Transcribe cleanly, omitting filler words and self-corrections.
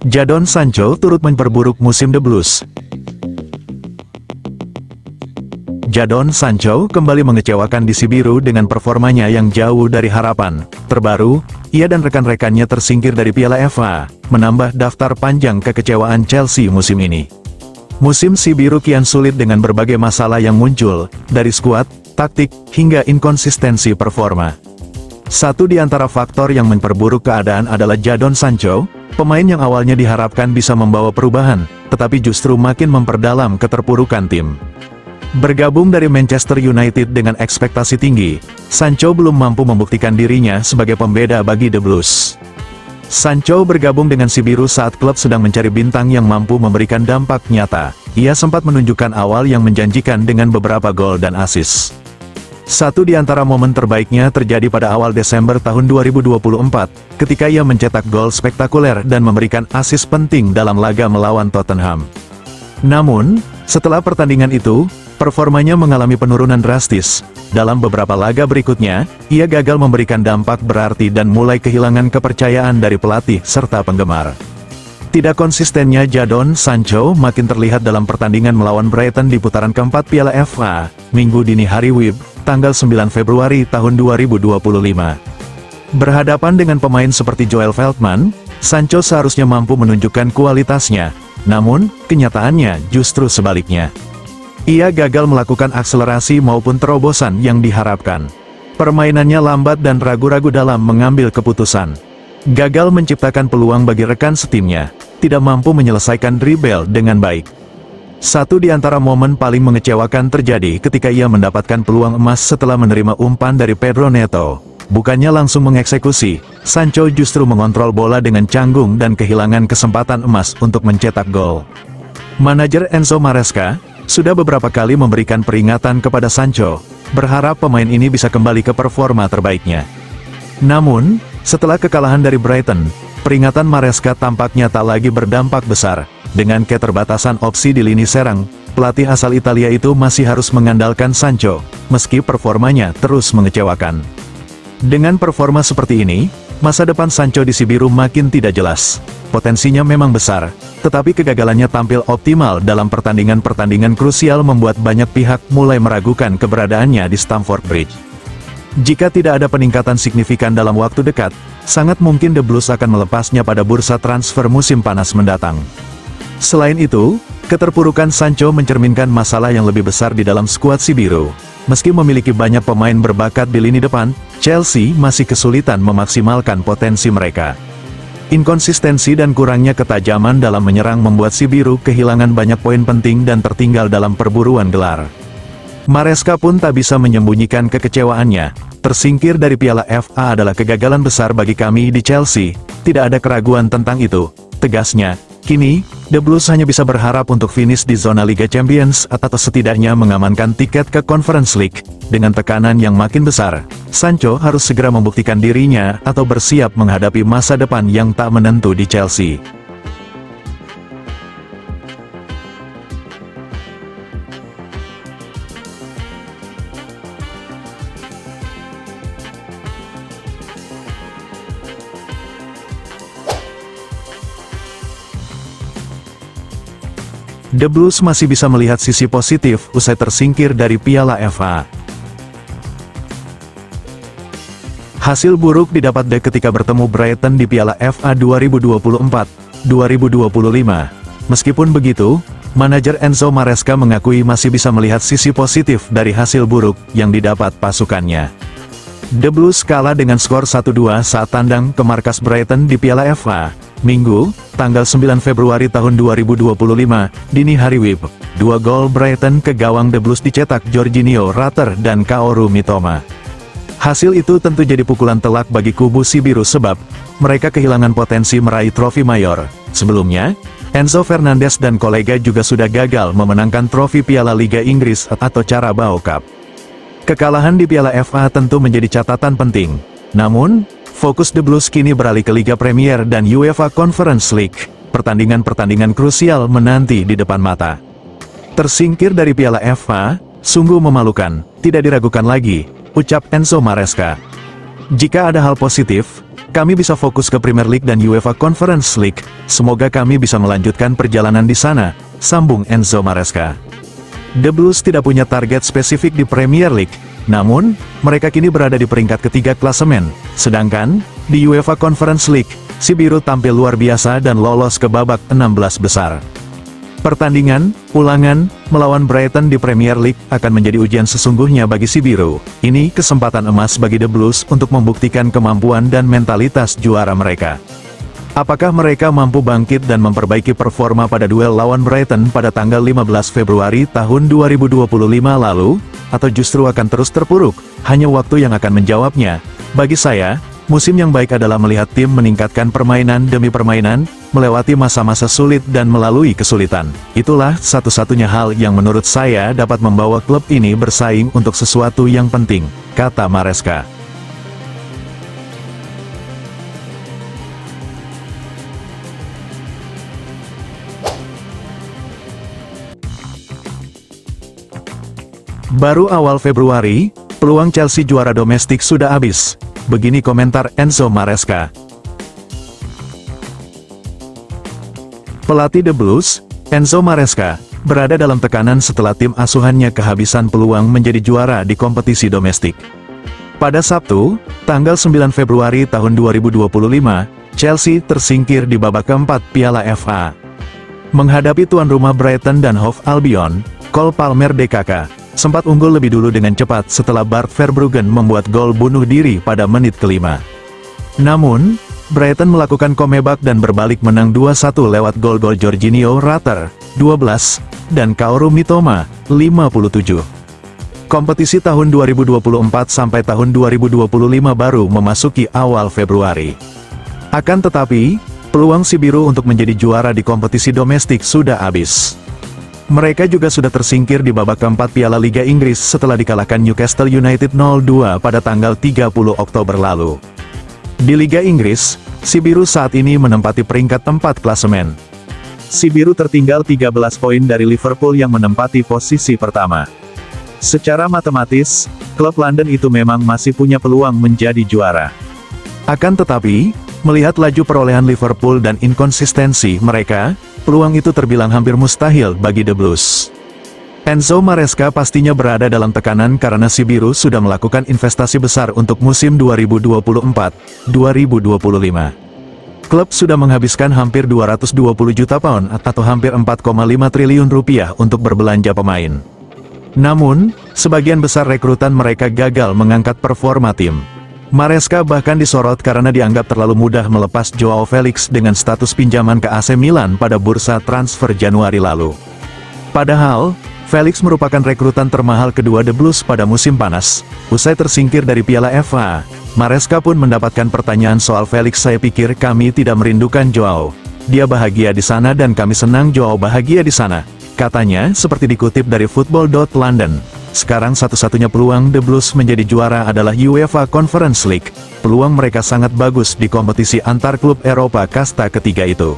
Jadon Sancho turut memperburuk musim The Blues. Jadon Sancho kembali mengecewakan di Sibiru dengan performanya yang jauh dari harapan. Terbaru, ia dan rekan-rekannya tersingkir dari Piala FA, menambah daftar panjang kekecewaan Chelsea musim ini. Musim Sibiru kian sulit dengan berbagai masalah yang muncul, dari skuad, taktik, hingga inkonsistensi performa. Satu di antara faktor yang memperburuk keadaan adalah Jadon Sancho, pemain yang awalnya diharapkan bisa membawa perubahan, tetapi justru makin memperdalam keterpurukan tim. Bergabung dari Manchester United dengan ekspektasi tinggi, Sancho belum mampu membuktikan dirinya sebagai pembeda bagi The Blues. Sancho bergabung dengan Sibiru saat klub sedang mencari bintang yang mampu memberikan dampak nyata. Ia sempat menunjukkan awal yang menjanjikan dengan beberapa gol dan assist. Satu di antara momen terbaiknya terjadi pada awal Desember tahun 2024, ketika ia mencetak gol spektakuler dan memberikan assist penting dalam laga melawan Tottenham. Namun, setelah pertandingan itu, performanya mengalami penurunan drastis. Dalam beberapa laga berikutnya, ia gagal memberikan dampak berarti dan mulai kehilangan kepercayaan dari pelatih serta penggemar. Tidak konsistennya Jadon Sancho makin terlihat dalam pertandingan melawan Brighton di putaran keempat Piala FA, Minggu dini hari WIB, tanggal 9 Februari tahun 2025. Berhadapan dengan pemain seperti Joel Veltman, Sancho seharusnya mampu menunjukkan kualitasnya, namun, kenyataannya justru sebaliknya. Ia gagal melakukan akselerasi maupun terobosan yang diharapkan. Permainannya lambat dan ragu-ragu dalam mengambil keputusan. Gagal menciptakan peluang bagi rekan setimnya, tidak mampu menyelesaikan dribble dengan baik. Satu di antara momen paling mengecewakan terjadi ketika ia mendapatkan peluang emas setelah menerima umpan dari Pedro Neto. Bukannya langsung mengeksekusi, Sancho justru mengontrol bola dengan canggung dan kehilangan kesempatan emas untuk mencetak gol. Manajer Enzo Maresca sudah beberapa kali memberikan peringatan kepada Sancho, berharap pemain ini bisa kembali ke performa terbaiknya. Namun, setelah kekalahan dari Brighton, peringatan Maresca tampaknya tak lagi berdampak besar. Dengan keterbatasan opsi di lini serang, pelatih asal Italia itu masih harus mengandalkan Sancho, meski performanya terus mengecewakan. Dengan performa seperti ini, masa depan Sancho di Sibiru makin tidak jelas. Potensinya memang besar, tetapi kegagalannya tampil optimal dalam pertandingan-pertandingan krusial membuat banyak pihak mulai meragukan keberadaannya di Stamford Bridge. Jika tidak ada peningkatan signifikan dalam waktu dekat, sangat mungkin The Blues akan melepasnya pada bursa transfer musim panas mendatang. Selain itu, keterpurukan Sancho mencerminkan masalah yang lebih besar di dalam skuad Sibiru. Meski memiliki banyak pemain berbakat di lini depan, Chelsea masih kesulitan memaksimalkan potensi mereka. Inkonsistensi dan kurangnya ketajaman dalam menyerang membuat Sibiru kehilangan banyak poin penting dan tertinggal dalam perburuan gelar. Maresca pun tak bisa menyembunyikan kekecewaannya. Tersingkir dari Piala FA adalah kegagalan besar bagi kami di Chelsea, tidak ada keraguan tentang itu, tegasnya. Kini, The Blues hanya bisa berharap untuk finish di zona Liga Champions atau setidaknya mengamankan tiket ke Conference League. Dengan tekanan yang makin besar, Sancho harus segera membuktikan dirinya atau bersiap menghadapi masa depan yang tak menentu di Chelsea. The Blues masih bisa melihat sisi positif usai tersingkir dari Piala FA. Hasil buruk didapat ketika bertemu Brighton di Piala FA 2024-2025. Meskipun begitu, manajer Enzo Maresca mengakui masih bisa melihat sisi positif dari hasil buruk yang didapat pasukannya. The Blues kalah dengan skor 1-2 saat tandang ke markas Brighton di Piala FA, Minggu, tanggal 9 Februari tahun 2025, dini hari WIB. 2 gol Brighton ke gawang The Blues dicetak Jorginho Rutter dan Kaoru Mitoma. Hasil itu tentu jadi pukulan telak bagi kubu Sibiru sebab mereka kehilangan potensi meraih trofi mayor. Sebelumnya, Enzo Fernandez dan kolega juga sudah gagal memenangkan trofi Piala Liga Inggris atau Carabao Cup. Kekalahan di Piala FA tentu menjadi catatan penting. Namun, fokus The Blues kini beralih ke Liga Premier dan UEFA Conference League. Pertandingan-pertandingan krusial menanti di depan mata. Tersingkir dari Piala FA, sungguh memalukan, tidak diragukan lagi, ucap Enzo Maresca. Jika ada hal positif, Kami bisa fokus ke Premier League dan UEFA Conference League. Semoga kami bisa melanjutkan perjalanan di sana, sambung Enzo Maresca. The Blues tidak punya target spesifik di Premier League, namun, mereka kini berada di peringkat ketiga klasemen. Sedangkan, di UEFA Conference League, si Biru tampil luar biasa dan lolos ke babak 16 besar. Pertandingan ulangan melawan Brighton di Premier League akan menjadi ujian sesungguhnya bagi si Biru. Ini kesempatan emas bagi The Blues untuk membuktikan kemampuan dan mentalitas juara mereka. Apakah mereka mampu bangkit dan memperbaiki performa pada duel lawan Brighton pada tanggal 15 Februari tahun 2025 lalu? Atau justru akan terus terpuruk? Hanya waktu yang akan menjawabnya. Bagi saya, musim yang baik adalah melihat tim meningkatkan permainan demi permainan, melewati masa-masa sulit dan melalui kesulitan. Itulah satu-satunya hal yang menurut saya dapat membawa klub ini bersaing untuk sesuatu yang penting, kata Maresca. Baru awal Februari, peluang Chelsea juara domestik sudah habis. Begini komentar Enzo Maresca. Pelatih The Blues, Enzo Maresca, berada dalam tekanan setelah tim asuhannya kehabisan peluang menjadi juara di kompetisi domestik. Pada Sabtu, tanggal 9 Februari tahun 2025, Chelsea tersingkir di babak keempat Piala FA. Menghadapi tuan rumah Brighton dan Hove Albion, Cole Palmer DKK sempat unggul lebih dulu dengan cepat setelah Bart Verbruggen membuat gol bunuh diri pada menit kelima. Namun, Brighton melakukan comeback dan berbalik menang 2-1 lewat gol-gol Jorginho Rutter, 12, dan Kaoru Mitoma, 57. Kompetisi tahun 2024 sampai tahun 2025 baru memasuki awal Februari. Akan tetapi, peluang si Biru untuk menjadi juara di kompetisi domestik sudah habis. Mereka juga sudah tersingkir di babak keempat Piala Liga Inggris setelah dikalahkan Newcastle United 0-2 pada tanggal 30 Oktober lalu. Di Liga Inggris, si Biru saat ini menempati peringkat 4 klasemen. Si Biru tertinggal 13 poin dari Liverpool yang menempati posisi pertama. Secara matematis, klub London itu memang masih punya peluang menjadi juara. Akan tetapi, melihat laju perolehan Liverpool dan inkonsistensi mereka, peluang itu terbilang hampir mustahil bagi The Blues. Enzo Maresca pastinya berada dalam tekanan karena si Biru sudah melakukan investasi besar untuk musim 2024-2025. Klub sudah menghabiskan hampir 220 juta pound atau hampir 4,5 triliun rupiah untuk berbelanja pemain. Namun, sebagian besar rekrutan mereka gagal mengangkat performa tim. Maresca bahkan disorot karena dianggap terlalu mudah melepas Joao Felix dengan status pinjaman ke AC Milan pada bursa transfer Januari lalu. Padahal, Felix merupakan rekrutan termahal kedua The Blues pada musim panas. Usai tersingkir dari Piala FA, Maresca pun mendapatkan pertanyaan soal Felix. Saya pikir kami tidak merindukan Joao. Dia bahagia di sana dan kami senang Joao bahagia di sana, katanya seperti dikutip dari Football.London. Sekarang satu-satunya peluang The Blues menjadi juara adalah UEFA Conference League. Peluang mereka sangat bagus di kompetisi antar klub Eropa kasta ketiga itu.